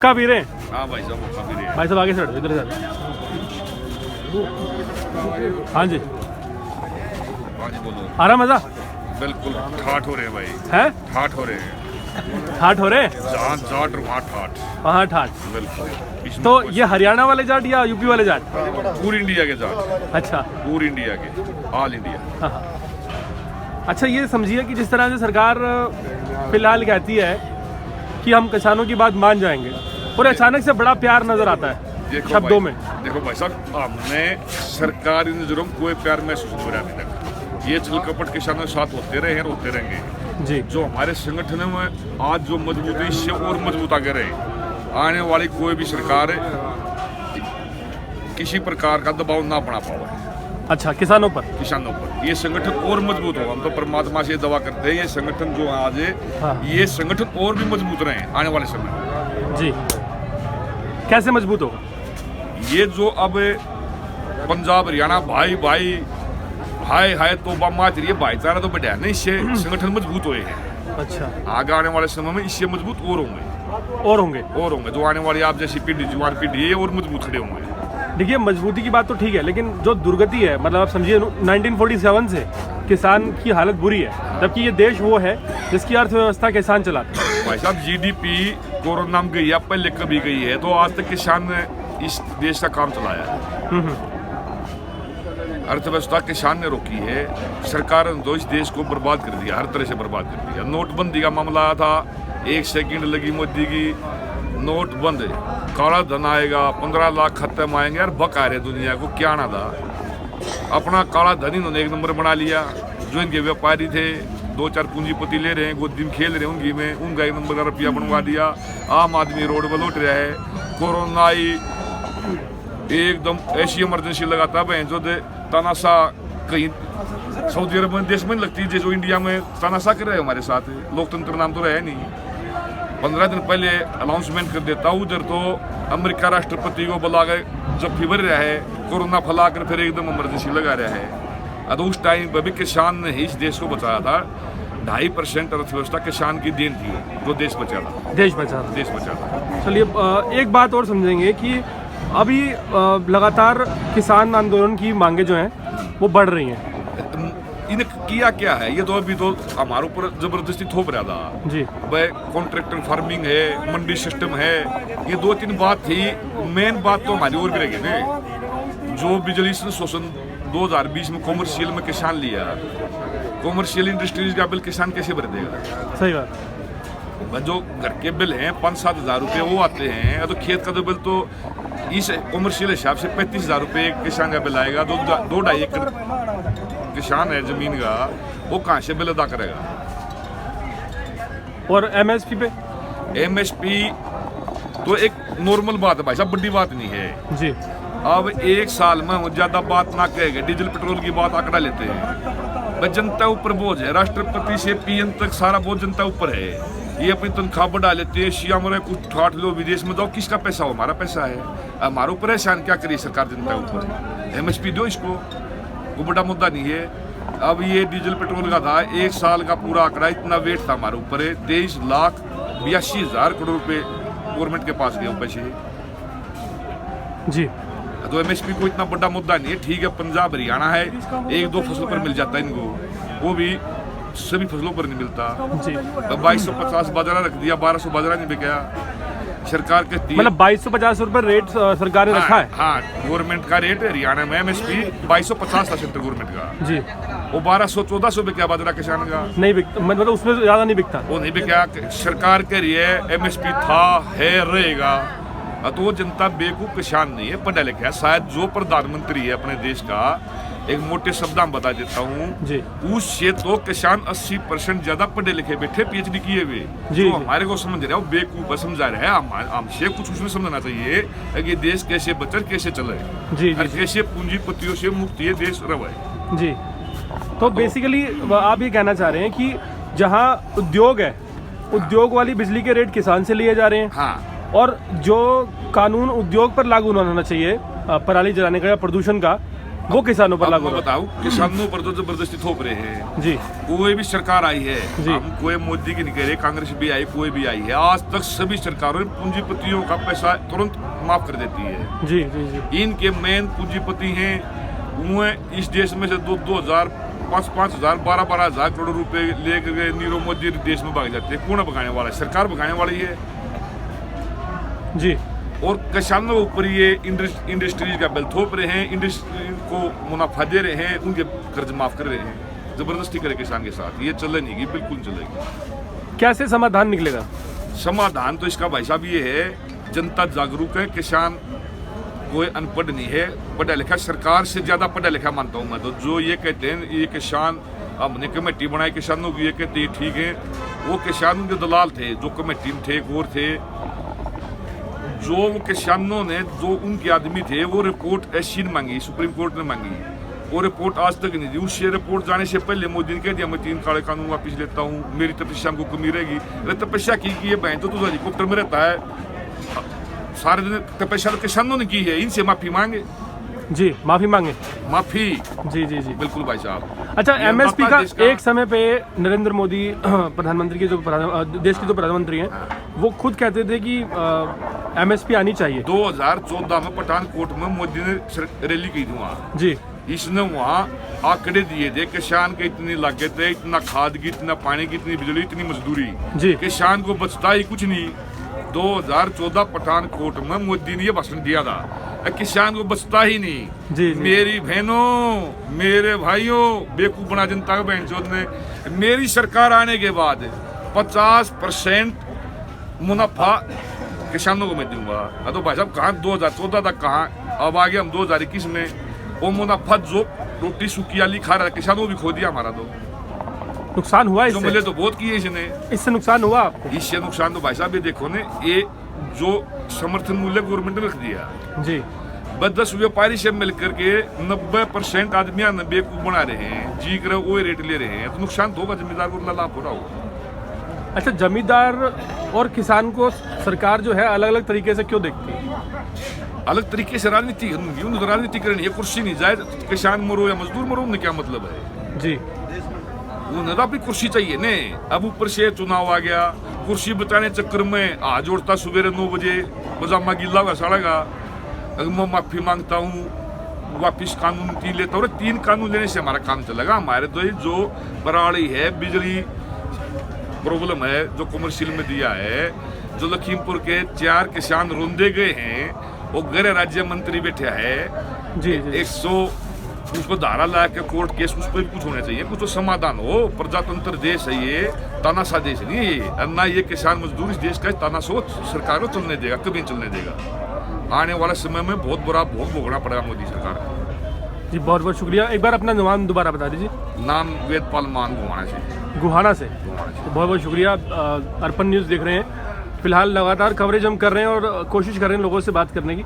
का पी रहे हैं? हाँ भाई साहब मौका भी रहे भाई साहब आगे से हटो, इधर से हटो। हाँ जी, हाँ जी बोलो। आ रहा मजा? बिल्कुल ठाठ हो रहे हैं भाई, है ठाठ हो रहे हैं। ठाठ हो रहे हैं? जहाँ जाट और वहाँ ठाठ। वहाँ ठाठ। बिल्कुल इसमें तो ये हरियाणा वाले जाट या यूपी वाले जाट? पूरी इंडिया के जाट, अच्छा पूरी इंडिया के, ऑल इंडिया। हाँ हाँ। अच्छा, ये समझिए कि जिस तरह से सरकार फिलहाल कहती है कि हम किसानों की बात मान जाएंगे, और अचानक से बड़ा प्यार नजर आता है देखो शब्दों भाई, में। देखो भाई साहब, हमने सरकारी नजरों में कोई प्यार महसूस नहीं करा अभी तक। ये छल कपट किसानों के साथ होते रहे हैं, होते रहेंगे। जी जो हमारे संगठन में आज जो मजबूत है, इससे और मजबूत आगे रहे। आने वाली कोई भी सरकार किसी प्रकार का दबाव ना बना पाए अच्छा, किसानों पर। किसानों पर। ये संगठन और मजबूत हो, हम तो परमात्मा से दवा करते हैं ये संगठन जो आज है, हाँ। ये संगठन और भी मजबूत रहे आने वाले समय में। जी, कैसे मजबूत होगा? ये जो अब पंजाब हरियाणा भाई भाई हाय हाय तोबा माच रही है, भाईचारा तो बढ़िया नहीं, इससे संगठन मजबूत हुए हैं। अच्छा, आगे आने वाले समय में इससे मजबूत और होंगे, और होंगे। जो आने वाली आप जैसी पीढ़ी, जवान पीढ़ी है, और मजबूत खड़े होंगे। देखिए मजबूती की बात तो ठीक है, लेकिन जो दुर्गति है, मतलब आप समझिए 1947 से किसान की हालत बुरी है, जबकि ये देश वो है जिसकी अर्थव्यवस्था किसान चलाता है। भाई साहब जीडीपी कोरोना में गई है, पहले कभी गई है, तो आज तक किसान ने इस देश का काम चलाया है। अर्थव्यवस्था किसान ने रोकी है, सरकार ने तो इस देश को बर्बाद कर दिया, हर तरह से बर्बाद कर दिया। नोटबंदी का मामला आया था, 1 सेकंड लगी मोदी की, नोट बंद, काला धन आएगा, 15 लाख खत्म आएंगे। यार बका रहे दुनिया को, क्या ना था। अपना काला धन इन्होंने एक नंबर बना लिया। जो इनके व्यापारी थे, 2-4 पूंजीपति ले रहे हैं, गोदी में खेल रहे हैं उनकी में, उनका 1 नंबर का रुपया बनवा दिया। आम आदमी रोड पर लौट रहा है। कोरोना आई, एकदम ऐसी इमरजेंसी लगाता है जो तानाशा कहीं सऊदी अरब में देश में नहीं लगती, जो इंडिया में तानाशा कर रहे हैं हमारे साथ। लोकतंत्र नाम तो रहे नहीं। 15 दिन पहले अनाउंसमेंट कर देता, उधर तो अमेरिका राष्ट्रपति को बुला के जब फीवर रहा है, कोरोना फैला कर फिर एकदम इमरजेंसी लगा रहा है। तो उस टाइम पर भी किसान ने ही इस देश को बचाया था। 2.5% अर्थव्यवस्था किसान की देन थी, जो देश बचा था। देश बचा था। चलिए एक बात और समझेंगे कि अभी लगातार किसान आंदोलन की मांगे जो हैं वो बढ़ रही हैं। इन्हें किया क्या है? ये तो अभी तो हमारे ऊपर जबरदस्ती थोप रहा था जी। भाई, कॉन्ट्रैक्टर फार्मिंग है, मंडी सिस्टम है, ये 2-3 बात थी। मेन बात तो हमारी और भी रहेगी ना, जो बिजली से शोषण 2020 में कॉमर्शियल में किसान लिया, कॉमर्शियल इंडस्ट्रीज का बिल किसान कैसे भर देगा? सही बात। जो घर के बिल हैं 5-7 हज़ार रुपये वो आते हैं, तो खेत का तो बिल तो इस कॉमर्शियल हिसाब से 35,000 रुपये किसान का बिल आएगा। 2-2.5 एकड़ किसान है जमीन का, वो कहाँ से बिल अदा करेगा? और एमएसपी पे? एमएसपी तो एक नॉर्मल बात है भाई साहब, बड़ी बात नहीं है जी। अब 1 साल में ज्यादा बात ना कहेगा, डीजल पेट्रोल की बात आंकड़ा लेते हैं। भाई जनता ऊपर बोझ है, राष्ट्रपति से पीएम तक सारा बोझ जनता ऊपर है। ये अपनी तनख्वाह बढ़ा लेते हैं, शिया मरे कुछ ठाठ लो, विदेश में जाओ, किसका पैसा हो? हमारा पैसा है, हमारे ऊपर एहसान क्या करिए सरकार जनता ऊपर? एमएसपी दो इसको, वो बड़ा मुद्दा नहीं है। अब ये डीजल पेट्रोल का था, 1 साल का पूरा आंकड़ा इतना वेट था हमारे ऊपर है, 23,82,000 करोड़ रुपए गवर्नमेंट के पास गए पैसे जी। तो एमएसपी को इतना बड़ा मुद्दा नहीं है। ठीक है, पंजाब हरियाणा है, 1-2 फसल पर मिल जाता है इनको, वो भी सभी फसलों पर नहीं मिलता जी। 2250 बाजरा रख दिया, 1200 बाजरा नहीं बिका। सरकार के मतलब 2250 रुपए रेट सरकार ने रखा है। हाँ, गवर्नमेंट का रेट हरियाणा में एमएसपी 2250 था सेंट्रल गवर्नमेंट का जी। वो 1200-1400 बिका बाजरा किसान का, नहीं बिकता, मतलब उसमें ज्यादा नहीं बिकता, वो नहीं बिका। सरकार कह रही है एमएसपी था, है, रहेगा। तो वो जनता बेवकूफ किसान नहीं है, पढ़ा लिखा है। शायद जो प्रधानमंत्री है अपने देश का, एक मोटे शब्द में बता देता हूँ, उससे तो किसान 80% ज्यादा पढ़े लिखे बैठे, पीएचडी किए हुए, जो हमारे को समझ रहे हैं वो बेवकूफ समझा रहे हैं। हमसे कुछ उसमें समझना चाहिए कि देश कैसे बचे, कैसे चले, कैसे पूंजीपतियों से मुक्त ये देश रहे जी। तो बेसिकली आप ये कहना चाह रहे हैं कि जहाँ उद्योग है, उद्योग वाली बिजली के रेट किसान से लिए जा रहे हैं। हाँ। और जो कानून उद्योग पर लागू होना चाहिए, पराली जलाने का या प्रदूषण का, वो किसानों पर अब लागू मैं होगा। बताऊं, किसानों पर तो जबरदस्ती थोप रहे हैं। जी कोई भी सरकार आई है, जी। हम कोई मोदी की नहीं कह रहे, कांग्रेस भी आई, कोई भी आई है, आज तक सभी सरकारों ने पूंजीपतियों का पैसा तुरंत माफ कर देती है। जी जी जी। इनके मेन पूंजीपति हैं, वो इस देश में से 2,000, 5,000, 12,000 करोड़ रुपए लेकर नीरव मोदी देश में भाग जाते हैं। कौन भगाने वाला है? सरकार भगाने वाली है। जी और किसानों के ऊपर ये इंडस्ट्रीज का बिल थोप रहे हैं, इंडस्ट्री को मुनाफा दे रहे हैं, उनके कर्ज माफ कर रहे हैं, जबरदस्ती करे किसान के साथ। ये चलेगी, बिल्कुल चलेगी। कैसे समाधान निकलेगा? समाधान तो इसका भाई साहब ये है, जनता जागरूक है, किसान कोई अनपढ़ नहीं है, पढ़ा लिखा, सरकार से ज्यादा पढ़ा लिखा मानता हूँ मैं तो। जो ये कहते हैं ये किसान, हमने कमेटी बनाई किसानों की, ये कहते हैं ठीक है, वो किसानों के दलाल थे, जो कमेटी में थे, एक और थे, जो वो किसानों ने, जो उनके आदमी थे, वो रिपोर्ट एससी ने मांगी, सुप्रीम कोर्ट ने मांगी, वो रिपोर्ट आज तक नहीं दी। उससे रिपोर्ट जाने से पहले मोदी ने कह दिया मैं 3 काले कानून वापिस लेता हूँ, मेरी तपस्या को कमी रहेगी। अरे तपस्या की है बहन, तो हेलीकॉप्टर में रहता है सारे दिन, तपस्या तो किसानों ने की है, इनसे माफी मांगे। जी माफी मांगे। माफी, जी जी जी बिल्कुल भाई साहब। अच्छा, ये एमएसपी अन्नदाता का देश का- एक समय पे नरेंद्र मोदी प्रधानमंत्री के जो देश के जो प्रधानमंत्री हैं, वो खुद कहते थे कि एमएसपी आनी चाहिए। 2014 में पठानकोट में मोदी ने रैली की थी वहाँ। जी इसने वहाँ आंकड़े दिए थे, किसान के इतनी लागत है, इतना खाद की, इतना पानी की, इतनी बिजली, इतनी मजदूरी, जी किसान को बचता ही कुछ नहीं। 2014 पठानकोट में मोदी ने ये भाषण दिया था, किसान को बचता ही नहीं। जी, जी। मेरी बहनों, मेरे भाइयों, बेवकूफ बना जनता का बहन चोद ने। मेरी सरकार आने के बाद 50% मुनाफा किसानों को मैं दूंगा। तो भाई साहब कहाँ 2014 तक, कहाँ अब आ गया हम 2021 में। वो मुनाफा जो रोटी सूखी आली खा रहा है, किसानों को भी खो दिया हमारा। तो नुकसान हुआ जो इससे? मिले तो बहुत किए इसने। इससे नुकसान हुआ आपको? इससे नुकसान तो भाई साहब ये देखो ने, ये जो समर्थन मूल्य गवर्नमेंट ने रख दिया, जी 10 व्यापारी से मिलकर के 90% आदमी बेवकूफ बना रहे हैं, जी कर वो रेट ले रहे हैं, तो नुकसान तो होगा, जिम्मेदार को लाभ हो रहा होगा। अच्छा, जमींदार और किसान को सरकार जो है अलग अलग तरीके से क्यों देखती है? अलग तरीके से राजनीति होंगी, उन्हें राजनीति करनी है, कुर्सी नहीं जाए, किसान मरो या मजदूर मरो, उन्हें क्या मतलब है? जी उन्हें तो अपनी कुर्सी चाहिए ने। अब ऊपर से चुनाव आ गया, कुर्सी बचाने चक्कर में आज जोड़ता सवेरे 9 बजे पजामा गीला हुआ सड़ेगा, मैं माफी मांगता हूँ, वापिस कानून 3 लेता हूँ। 3 कानून लेने से हमारा काम चलेगा? हमारे तो ये जो पराली है, बिजली प्रॉब्लम है, जो कमर्शियल में दिया है, जो लखीमपुर के 4 किसान रोंदे गए हैं, वो गृह राज्य मंत्री बैठा है, जी जी 100 उसको धारा ला के कोर्ट केस, उस पर भी कुछ होना चाहिए, कुछ तो समाधान हो। प्रजातंत्र देश है ये, तानाशाह देश नहीं है ये। ना ये किसान मजदूर इस देश का तानाशाह सरकार को चलने देगा, कभी नहीं चलने देगा। आने वाले समय में बहुत बुरा भोग भोगना पड़ेगा मोदी सरकार को। जी, बहुत बहुत शुक्रिया। एक बार अपना नाम दोबारा बता दीजिए। नाम वेदपाल मान गुवाना से। गुहाना से। गुवाना से। तो बहुत बहुत शुक्रिया। अर्पण न्यूज़ देख रहे हैं। फिलहाल लगातार कवरेज हम कर रहे हैं और कोशिश कर रहे हैं लोगों से बात करने की।